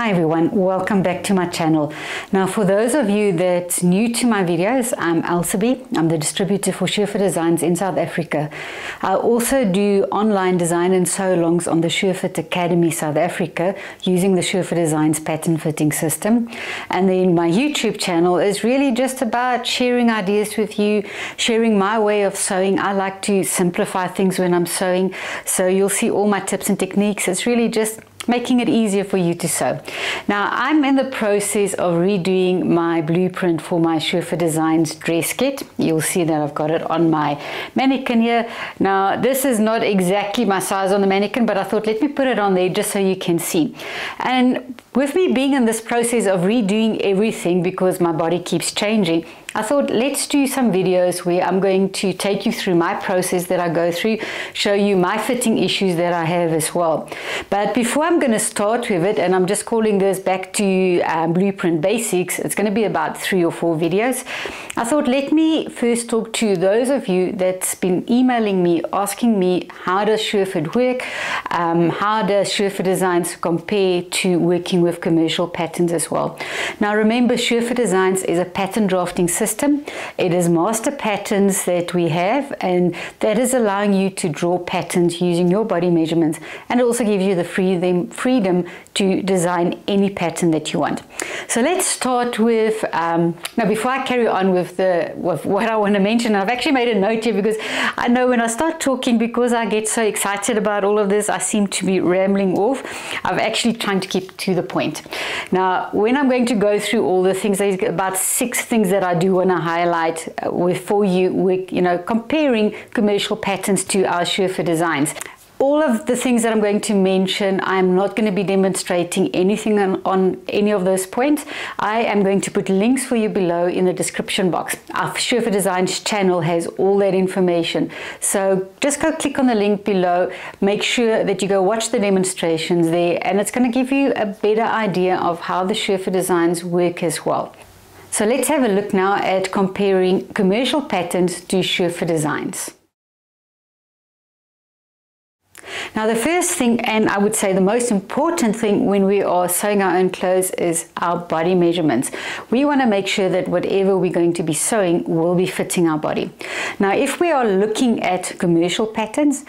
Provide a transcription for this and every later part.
Hi everyone, welcome back to my channel. Now for those of you that's new to my videos, I'm Elsaby. I'm the distributor for Sure For Designs in South Africa. I also do online design and sew-alongs on the Sure Fit Academy South Africa using the Sure For Designs pattern fitting system. And then my YouTube channel is really just about sharing ideas with you, sharing my way of sewing. I like to simplify things when I'm sewing, so you'll see all my tips and techniques. It's really just making it easier for you to sew. Now I'm in the process of redoing my blueprint for my Sure For Designs dress kit. You'll see that I've got it on my mannequin here. Now this is not exactly my size on the mannequin, but I thought let me put it on there just so you can see. And with me being in this process of redoing everything because my body keeps changing, I thought let's do some videos where I'm going to take you through my process that I go through, show you my fitting issues that I have as well. But before I'm going to start with it, and I'm just calling this back to Blueprint Basics, it's going to be about 3 or 4 videos. I thought let me first talk to those of you that's been emailing me, asking me how does Sure Fit work, how does Sure For Designs compare to working with commercial patterns as well. Now remember, Sure For Designs is a pattern drafting system. It is master patterns that we have, and that is allowing you to draw patterns using your body measurements, and it also gives you the freedom to design any pattern that you want. So let's start with, now before I carry on with what I want to mention, I've actually made a note here because I know when I start talking, because I get so excited about all of this, I seem to be rambling off. I'm actually trying to keep to the point. Now when I'm going to go through all the things, there's about 6 things that I do want to highlight for you with, comparing commercial patterns to our Sure For Designs. All of the things that I'm going to mention, I'm not going to be demonstrating anything on any of those points. I am going to put links for you below in the description box. Our Sure For Designs channel has all that information. So just go click on the link below. Make sure that you go watch the demonstrations there, and it's going to give you a better idea of how the Sure For Designs work as well. So let's have a look now at comparing commercial patterns to Sure For Designs. Now the first thing, and I would say the most important thing when we are sewing our own clothes, is our body measurements. We want to make sure that whatever we're going to be sewing will be fitting our body. Now if we are looking at commercial patterns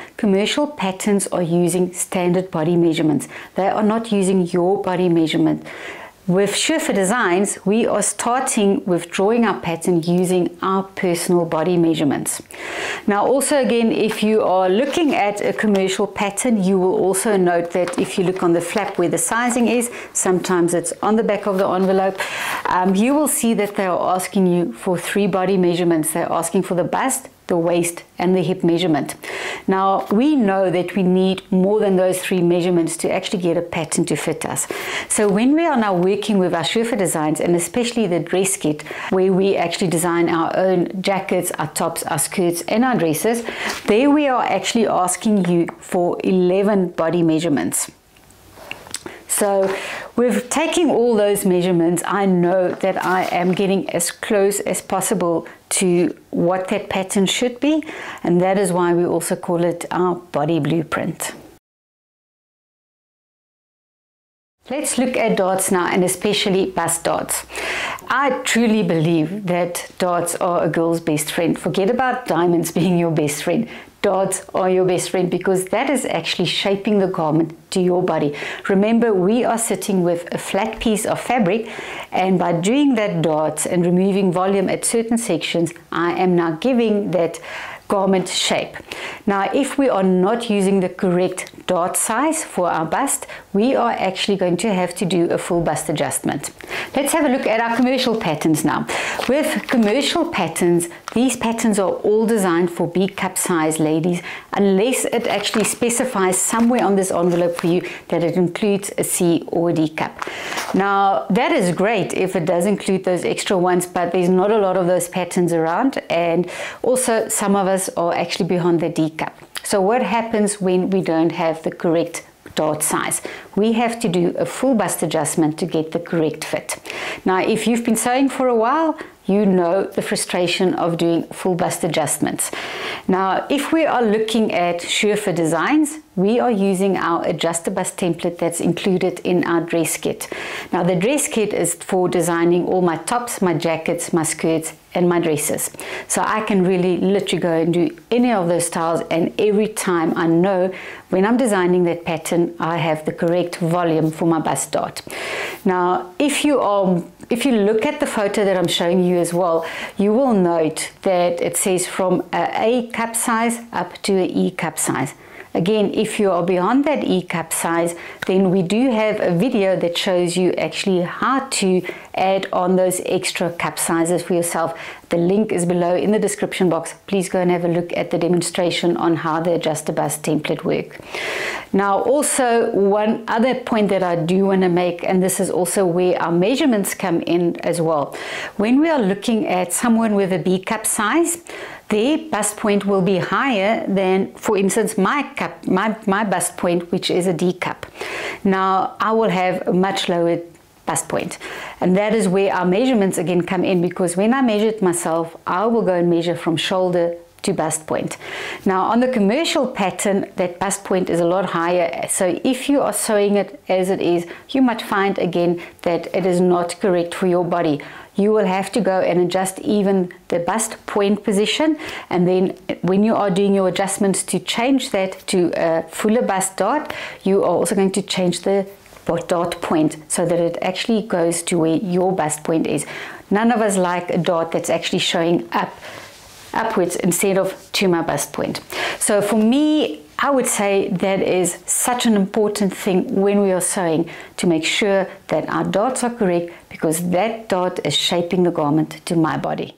are using standard body measurements. They are not using your body measurement. With Sure For Designs, we are starting with drawing our pattern using our personal body measurements. Now also again, if you are looking at a commercial pattern, you will also note that if you look on the flap where the sizing is, sometimes it's on the back of the envelope, you will see that they are asking you for 3 body measurements. They're asking for the bust, the waist and the hip measurement. Now we know that we need more than those 3 measurements to actually get a pattern to fit us. So when we are now working with our Sure For Designs, and especially the dress kit where we actually design our own jackets, our tops, our skirts and our dresses, there we are actually asking you for 11 body measurements. So with taking all those measurements, I know that I am getting as close as possible to what that pattern should be, and that is why we also call it our body blueprint. Let's look at darts now, and especially bust darts. I truly believe that darts are a girl's best friend. Forget about diamonds being your best friend. Darts are your best friend because that is actually shaping the garment to your body. Remember, we are sitting with a flat piece of fabric, and by doing that darts and removing volume at certain sections, I am now giving that garment shape. Now if we are not using the correct dart size for our bust, we are actually going to have to do a full bust adjustment. Let's have a look at our commercial patterns now. With commercial patterns, these patterns are all designed for B cup size ladies, unless it actually specifies somewhere on this envelope for you that it includes a C or a D cup. Now that is great if it does include those extra ones, but there's not a lot of those patterns around, and also some of us are actually beyond the D cup. So what happens when we don't have the correct dart size? We have to do a full bust adjustment to get the correct fit. Now if you've been sewing for a while, you know the frustration of doing full bust adjustments. Now, if we are looking at Surefit designs, we are using our adjust a bust template that's included in our dress kit. Now, the dress kit is for designing all my tops, my jackets, my skirts, and my dresses. So I can really literally go and do any of those styles, and every time I know when I'm designing that pattern, I have the correct volume for my bust dart. Now, if you look at the photo that I'm showing you as well, you will note that it says from a cup size up to an E cup size. Again, if you are beyond that E cup size, then we do have a video that shows you actually how to add on those extra cup sizes for yourself. The link is below in the description box. Please go and have a look at the demonstration on how the adjust a bust template works. Now, also one other point that I do want to make, and this is also where our measurements come in as well. When we are looking at someone with a B cup size, their bust point will be higher than, for instance, my bust point, which is a D cup. Now, I will have a much lower bust point, and that is where our measurements again come in, because when I measured myself, I will go and measure from shoulder to bust point. Now, on the commercial pattern, that bust point is a lot higher, so if you are sewing it as it is, you might find again that it is not correct for your body. You will have to go and adjust even the bust point position, and then when you are doing your adjustments to change that to a fuller bust dart, you are also going to change the dart point so that it actually goes to where your bust point is. None of us like a dart that's actually showing upwards instead of to my bust point. So for me, I would say that is such an important thing when we are sewing, to make sure that our darts are correct, because that dart is shaping the garment to my body.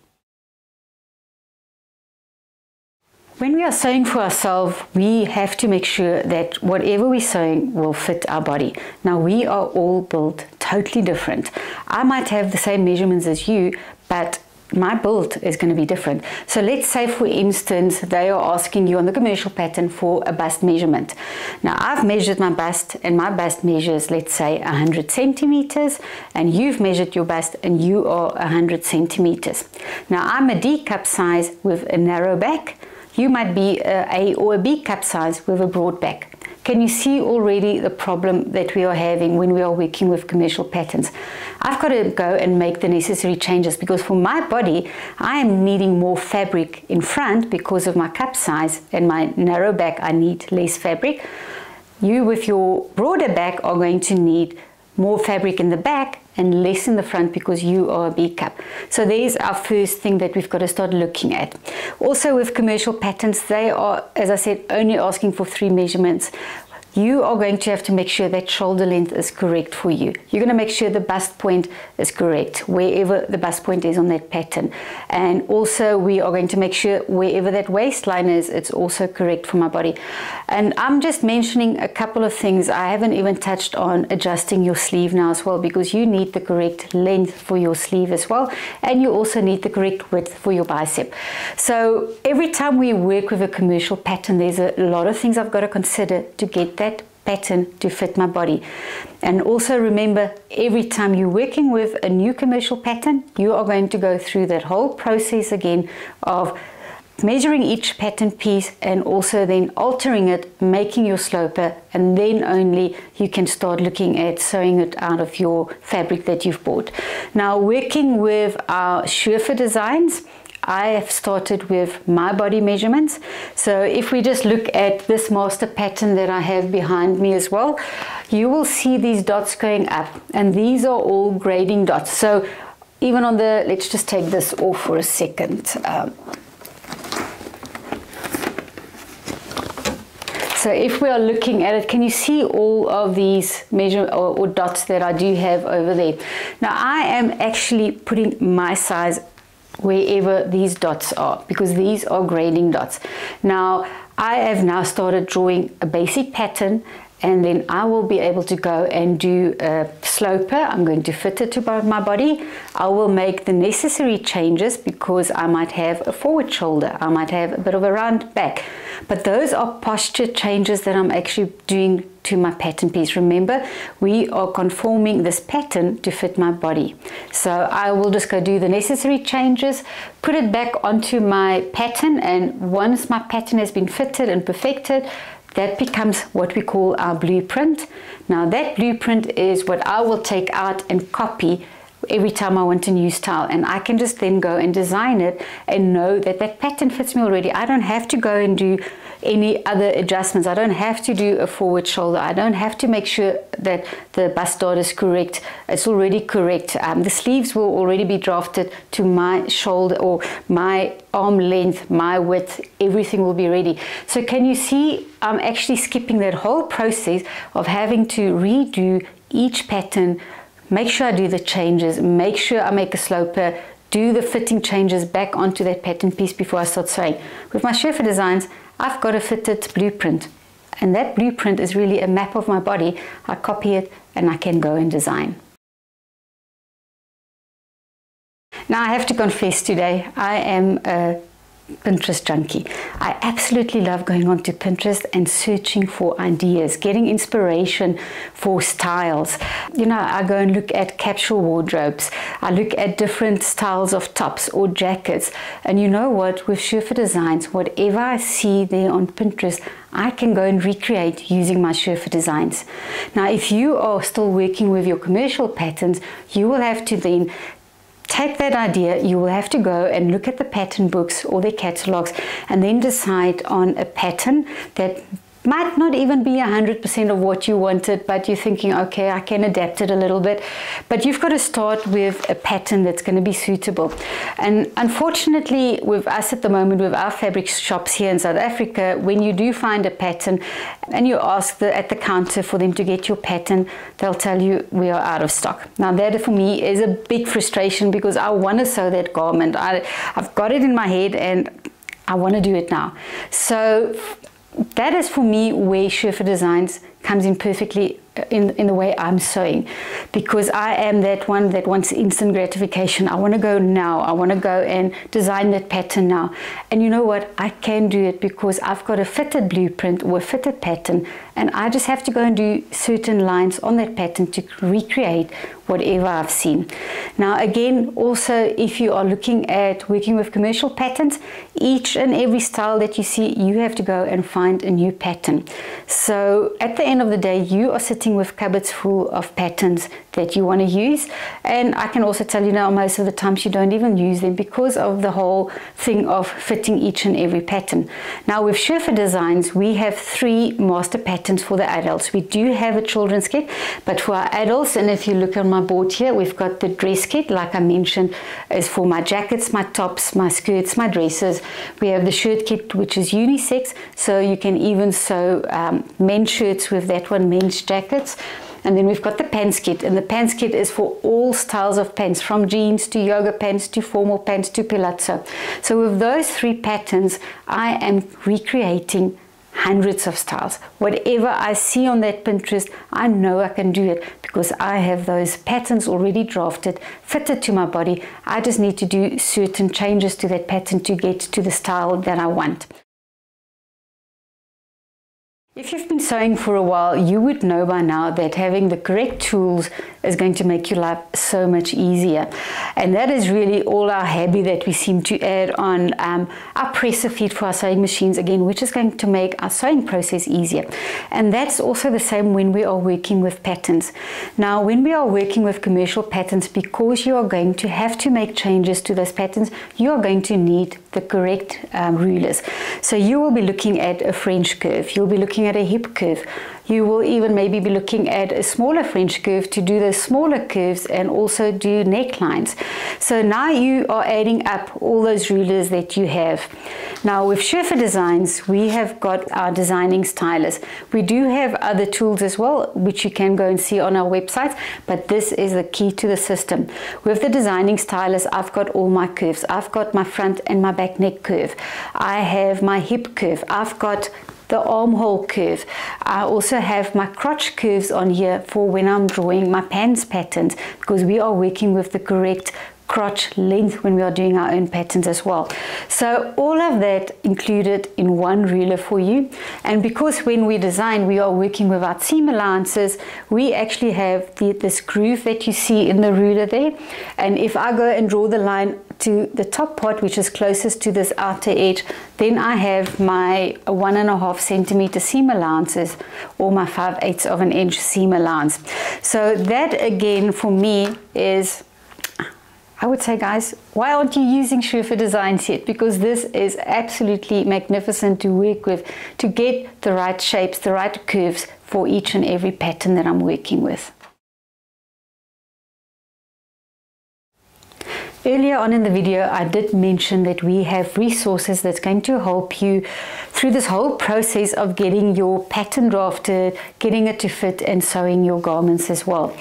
When we are sewing for ourselves, we have to make sure that whatever we're sewing will fit our body. Now, we are all built totally different. I might have the same measurements as you, but my build is going to be different. So let's say, for instance, they are asking you on the commercial pattern for a bust measurement. Now, I've measured my bust, and my bust measures, let's say, 100 centimeters, and you've measured your bust and you are 100 centimeters. Now, I'm a D cup size with a narrow back. You might be a or a B cup size with a broad back. Can you see already the problem that we are having when we are working with commercial patterns? I've got to go and make the necessary changes, because for my body, I am needing more fabric in front because of my cup size, and my narrow back, I need less fabric. You with your broader back are going to need more fabric in the back and less in the front because you are a B cup. So there's our first thing that we've got to start looking at. Also, with commercial patterns, they are, as I said, only asking for 3 measurements. You are going to have to make sure that shoulder length is correct for you. You're going to make sure the bust point is correct wherever the bust point is on that pattern. And also we are going to make sure wherever that waistline is, it's also correct for my body. And I'm just mentioning a couple of things. I haven't even touched on adjusting your sleeve now as well, because you need the correct length for your sleeve as well. And you also need the correct width for your bicep. So every time we work with a commercial pattern, there's a lot of things I've got to consider to get that pattern to fit my body. And also remember, every time you're working with a new commercial pattern, you are going to go through that whole process again of measuring each pattern piece and also then altering it, making your sloper, and then only you can start looking at sewing it out of your fabric that you've bought. Now, working with our Surefit designs, I have started with my body measurements. So if we just look at this master pattern that I have behind me as well, you will see these dots going up, and these are all grading dots. So even on the, let's just take this off for a second. So if we are looking at it, can you see all of these measure or dots that I do have over there? Now, I am actually putting my size wherever these dots are, because these are grading dots. Now, I have now started drawing a basic pattern, and then I will be able to go and do a sloper. I'm going to fit it to my body. I will make the necessary changes because I might have a forward shoulder, I might have a bit of a round back, but those are posture changes that I'm actually doing to my pattern piece. Remember, we are conforming this pattern to fit my body. So I will just go do the necessary changes, put it back onto my pattern, and once my pattern has been fitted and perfected, that becomes what we call our blueprint. Now that blueprint is what I will take out and copy every time I want a new style, and I can just then go and design it and know that that pattern fits me already. I don't have to go and do any other adjustments. I don't have to do a forward shoulder. I don't have to make sure that the bust dart is correct. It's already correct. The sleeves will already be drafted to my shoulder or my arm length, my width, everything will be ready. So can you see I'm actually skipping that whole process of having to redo each pattern, make sure I do the changes, make sure I make a sloper, do the fitting changes back onto that pattern piece before I start sewing. With my Sherfa designs, I've got a fitted blueprint, and that blueprint is really a map of my body. I copy it and I can go and design. Now I have to confess today, I am a Pinterest junkie. I absolutely love going onto Pinterest and searching for ideas, getting inspiration for styles. You know, I go and look at capsule wardrobes. I look at different styles of tops or jackets. And you know what? With Sherfa designs, whatever I see there on Pinterest, I can go and recreate using my Sherfa designs. Now, if you are still working with your commercial patterns, you will have to then take that idea, you will have to go and look at the pattern books or their catalogs and then decide on a pattern that might not even be 100% of what you wanted, but you're thinking, okay, I can adapt it a little bit. But you've got to start with a pattern that's going to be suitable. And unfortunately, with us at the moment, with our fabric shops here in South Africa, when you do find a pattern and you ask at the counter for them to get your pattern, they'll tell you we are out of stock. Now that for me is a big frustration because I want to sew that garment. I've got it in my head and I want to do it now. So that is for me where Sherfa Designs comes in perfectly in the way I'm sewing, because I am that one that wants instant gratification. I want to go now. I want to go and design that pattern now. And you know what? I can do it because I've got a fitted blueprint or a fitted pattern, and I just have to go and do certain lines on that pattern to recreate whatever I've seen. Now again, also if you are looking at working with commercial patterns, each and every style that you see, you have to go and find a new pattern. So at the end of the day, you are sitting with cupboards full of patterns that you want to use, and I can also tell you now most of the times you don't even use them because of the whole thing of fitting each and every pattern. Now with Sherfa Designs, we have 3 master patterns for the adults. We do have a children's kit, but for our adults, and if you look on my board here, we've got the dress kit, like I mentioned, is for my jackets, my tops, my skirts, my dresses. We have the shirt kit, which is unisex, so you can even sew men's shirts with that one, men's jackets. And then we've got the pants kit, and the pants kit is for all styles of pants, from jeans to yoga pants to formal pants to palazzo. So with those 3 patterns, I am recreating hundreds of styles. Whatever I see on that Pinterest, I know I can do it because I have those patterns already drafted, fitted to my body. I just need to do certain changes to that pattern to get to the style that I want. If you've been sewing for a while, you would know by now that having the correct tools is going to make your life so much easier. And that is really all our hobby that we seem to add on our presser feed for our sewing machines again, which is going to make our sewing process easier. And that's also the same when we are working with patterns. Now, when we are working with commercial patterns, because you are going to have to make changes to those patterns, you are going to need the correct rulers. So you will be looking at a French curve, you'll be looking at a hip curve, you will even maybe be looking at a smaller French curve to do those smaller curves and also do necklines. So now you are adding up all those rulers that you have. Now with Sherfa Designs, we have got our designing stylus. We do have other tools as well, which you can go and see on our website, but this is the key to the system. With the designing stylus, I've got all my curves. I've got my front and my back neck curve. I have my hip curve. I've got the armhole curve. I also have my crotch curves on here for when I'm drawing my pants patterns, because we are working with the correct crotch length when we are doing our own patterns as well. So all of that included in one ruler for you. And because when we design, we are working without seam allowances, we actually have this groove that you see in the ruler there. And if I go and draw the line to the top part, which is closest to this outer edge, then I have my 1.5 centimeter seam allowances, or my 5/8 of an inch seam allowance. So that again for me is, I would say, guys, why aren't you using Surfer Designs yet? Because this is absolutely magnificent to work with, to get the right shapes, the right curves for each and every pattern that I'm working with. Earlier on in the video, I did mention that we have resources that's going to help you through this whole process of getting your pattern drafted, getting it to fit, and sewing your garments as well.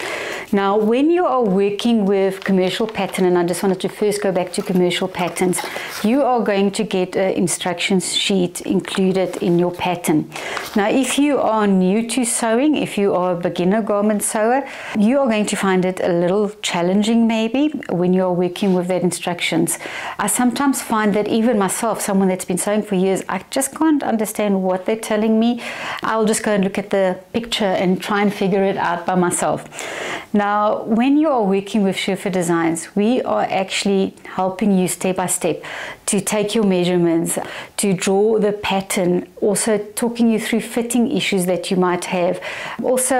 Now, when you are working with commercial pattern, and I just wanted to first go back to commercial patterns, you are going to get an instructions sheet included in your pattern. Now, if you are new to sewing, if you are a beginner garment sewer, you are going to find it a little challenging maybe when you're working with that instructions. I sometimes find that even myself, someone that's been sewing for years, I just can't understand what they're telling me. I'll just go and look at the picture and try and figure it out by myself. Now, when you are working with Surfer Designs, we are actually helping you step by step to take your measurements, to draw the pattern, also talking you through fitting issues that you might have. Also,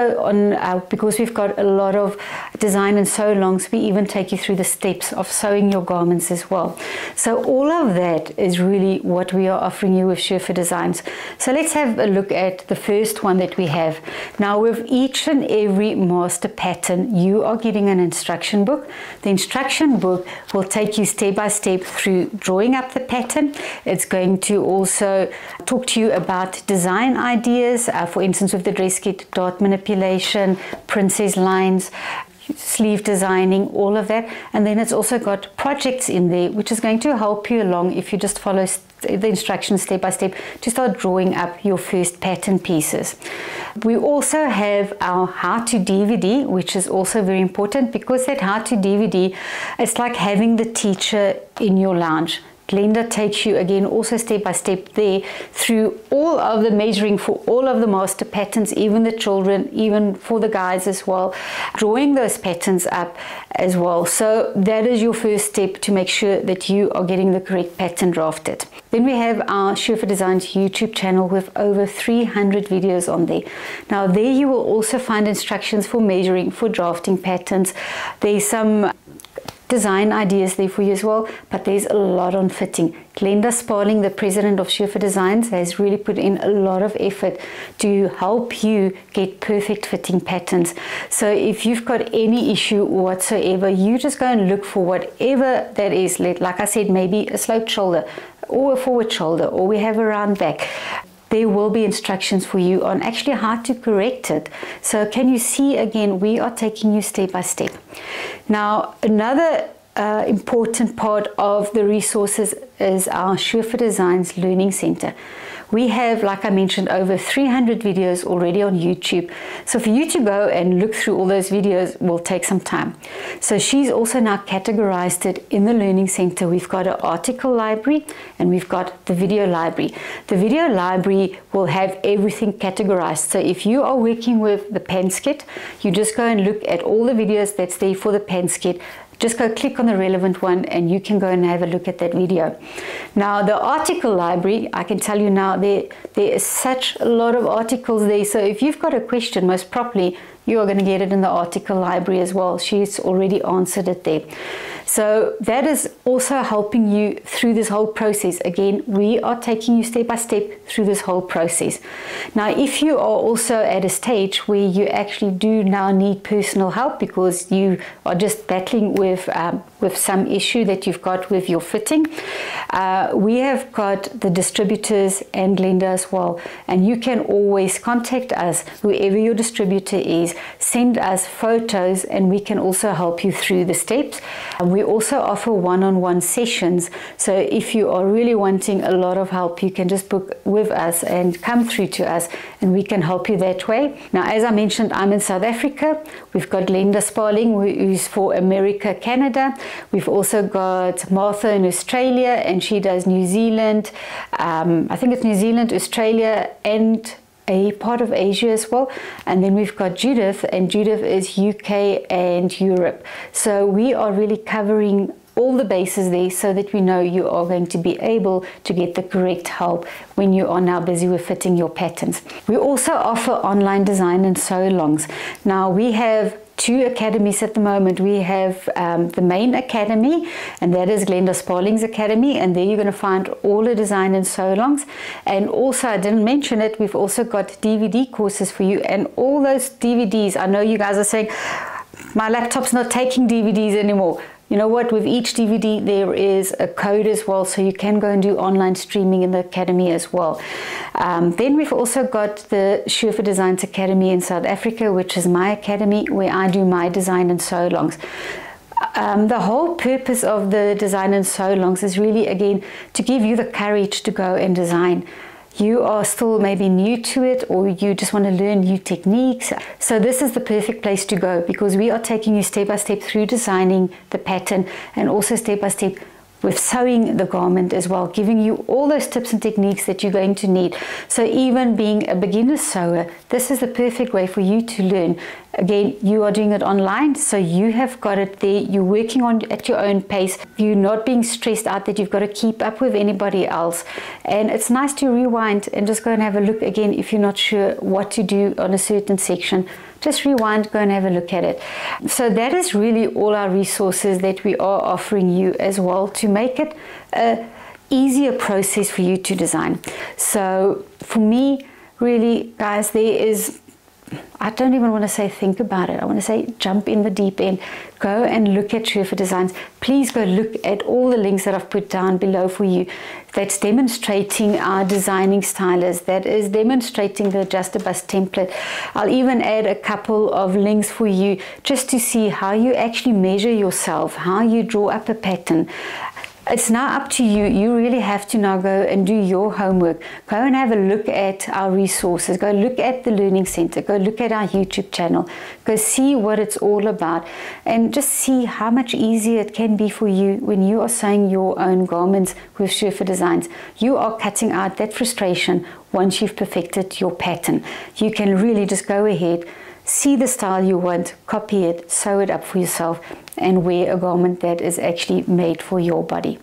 because we've got a lot of design and sew alongs, we even take you through the steps of sewing your garments as well. So all of that is really what we are offering you with Surfer Designs. So let's have a look at the first one that we have. Now, with each and every master pattern, you are getting an instruction book. The instruction book will take you step by step through drawing up the pattern. It's going to also talk to you about design ideas, for instance with the dress kit, dart manipulation, princess lines, sleeve designing, all of that. And then it's also got projects in there, which is going to help you along if you just follow the instructions step by step to start drawing up your first pattern pieces. We also have our how-to DVD, which is also very important, because that how-to DVD, it's like having the teacher in your lounge. Glenda takes you again also step by step there through all of the measuring for all of the master patterns, even the children, even for the guys as well, drawing those patterns up as well. So that is your first step to make sure that you are getting the correct pattern drafted. Then we have our Surfer Designs YouTube channel with over 300 videos on there. Now there you will also find instructions for measuring, for drafting patterns. There's some design ideas there for you as well, but there's a lot on fitting. Glenda Sparling, the president of Surfer Designs, has really put in a lot of effort to help you get perfect fitting patterns. So if you've got any issue whatsoever, you just go and look for whatever that is. Like I said, maybe a sloped shoulder or a forward shoulder, or we have a round back. There will be instructions for you on actually how to correct it. So can you see again, we are taking you step by step. Now, another important part of the resources is our Surfer Designs Learning Center. We have, like I mentioned, over 300 videos already on YouTube. So for you to go and look through all those videos will take some time. So she's also now categorized it in the Learning Center. We've got an article library and we've got the video library. The video library will have everything categorized. So if you are working with the pants kit, you just go and look at all the videos that's there for the pants kit. Just go click on the relevant one and you can go and have a look at that video. Now the article library, I can tell you now, there is such a lot of articles there. So if you've got a question, most probably you are going to get it in the article library as well. She's already answered it there. So that is also helping you through this whole process. Again, we are taking you step by step through this whole process. Now, if you are also at a stage where you actually do now need personal help because you are just battling with with some issue that you've got with your fitting, we have got the distributors and lender as well, and you can always contact us, whoever your distributor is, send us photos, and we can also help you through the steps. We also offer one-on-one sessions, so if you are really wanting a lot of help, you can just book with us and come through to us, and we can help you that way. Now, as I mentioned, I'm in South Africa. We've got Linda Sparling, who's for America, Canada. We've also got Martha in Australia, and she does New Zealand. I think it's New Zealand, Australia, and a part of Asia as well. And then we've got Judith, and Judith is UK and Europe. So we are really covering all the bases there, so that we know you are going to be able to get the correct help when you are now busy with fitting your patterns. We also offer online design and sew-alongs. Now, we have 2 academies at the moment. We have the main academy, and that is Glenda Sparling's Academy, and there you're going to find all the design and sew-alongs. And also, I didn't mention it, we've also got DVD courses for you, and all those DVDs, I know you guys are saying, my laptop's not taking DVDs anymore. You know what, with each DVD there is a code as well, so you can go and do online streaming in the academy as well. Then we've also got the Sure Designs Academy in South Africa, which is my academy, where I do my design and sew-alongs. The whole purpose of the design and sew-alongs is really, again, to give you the courage to go and design. You are still maybe new to it, or you just want to learn new techniques. So this is the perfect place to go, because we are taking you step by step through designing the pattern, and also step by step with sewing the garment as well, giving you all those tips and techniques that you're going to need. So even being a beginner sewer, this is the perfect way for you to learn. Again, you are doing it online, so you have got it there. You're working on at your own pace. You're not being stressed out that you've got to keep up with anybody else. And it's nice to rewind and just go and have a look again if you're not sure what to do on a certain section. Just rewind, go and have a look at it. So that is really all our resources that we are offering you as well, to make it an easier process for you to design. So for me, really, guys, there is, I don't even want to say think about it. I want to say jump in the deep end. Go and look at Sure Designs. Please go look at all the links that I've put down below for you. That's demonstrating our designing stylus. That is demonstrating the adjust-a-bust template. I'll even add a couple of links for you just to see how you actually measure yourself, how you draw up a pattern. It's now up to you. You really have to now go and do your homework. Go and have a look at our resources. Go look at the Learning Center. Go look at our YouTube channel. Go see what it's all about, and just see how much easier it can be for you when you are sewing your own garments with Sure Designs. You are cutting out that frustration once you've perfected your pattern. You can really just go ahead, see the style you want, copy it, sew it up for yourself, and wear a garment that is actually made for your body.